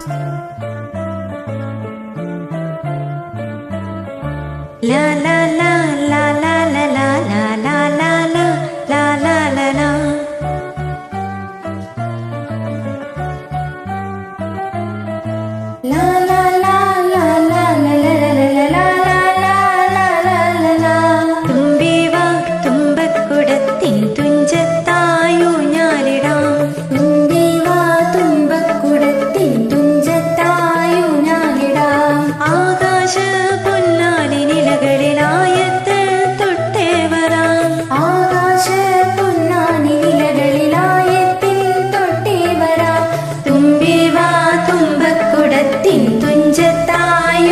La la la la la la la la la la la la la la la. La la la la la la la la la la la la. തുമ്പി വാ തുമ്പക്കുടത്തിൻ തുഞ്ചത്തായൂഞ്ഞാലിടാം. തുമ്പി വാ തുമ്പക്കുടത്തിൻ തുഞ്ചത്തായൂഞ്ഞാലിടാം. ആകാശ പൊന്നാനിലകളിലായത്ത് തൊട്ടേ വരാം. ആകാശ പൊന്നാനിലകളിലായത്തിൽ തൊട്ടേ വരാം. തുമ്പി വാ തുമ്പക്കുടത്തിൻ തുഞ്ചത്തായൂഞ്ഞാലിടാം.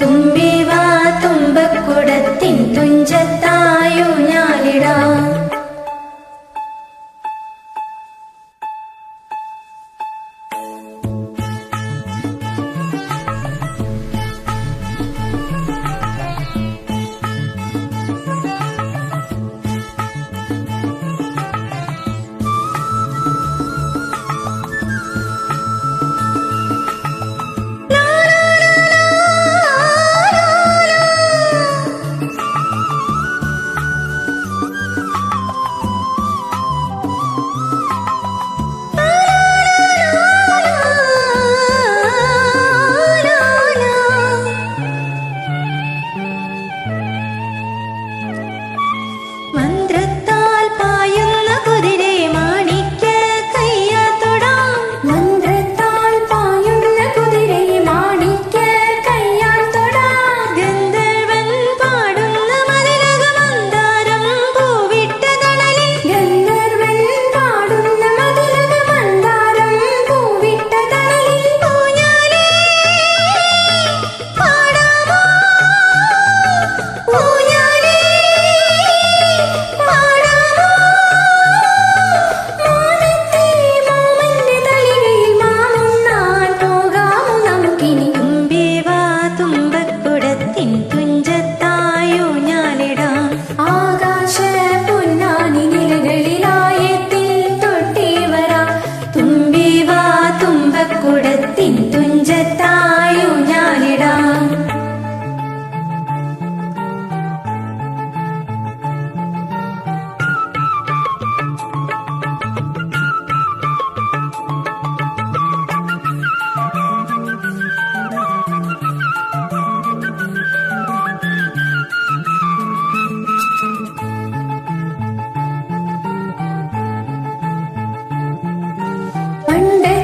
തുമ്പി വാ തുമ്പക്കുടത്തിൻ തുഞ്ചത്തായൂഞ്ഞാലിടാം. മന്ത്രത്താൽ പായുന്ന കുതിരെ മാണിക്യ കയ്യാത്തൊടാം. മന്ത്രത്താൽ പായുന്ന കുതിരെ മാണിക്യ കയ്യാത്തൊടാം. ഗന്ധർവൻ പാടുന്ന മതിലക മന്ദാരം പൂവിട്ട തണലിൽ. ഗന്ധർവൻ പാടുന്ന മതിലക മന്ദാരം പൂവിട്ട തണലിൽ. ഊഞ്ഞാലേ പാടാമോ ഊഞ്ഞാലേ പാടാമോ. മാനത്തെ മാമന്റെ തളികയിൽ മാമുണ്ണാൻ പോകാമോ നമുക്കിനി. തുമ്പി വാ തുമ്പക്കുടത്തിൻ തുഞ്ചത്തായൂഞ്ഞാലിടാം. ആകാശ പൊന്നാനി നിലകളിലായത്തിൽ തൊട്ടേ വരാം. തുമ്പി വാ തുമ്പക്കുടത്തിൻ തുഞ്ചത്തായൂഞ്ഞാലിടാം. പണ്ട്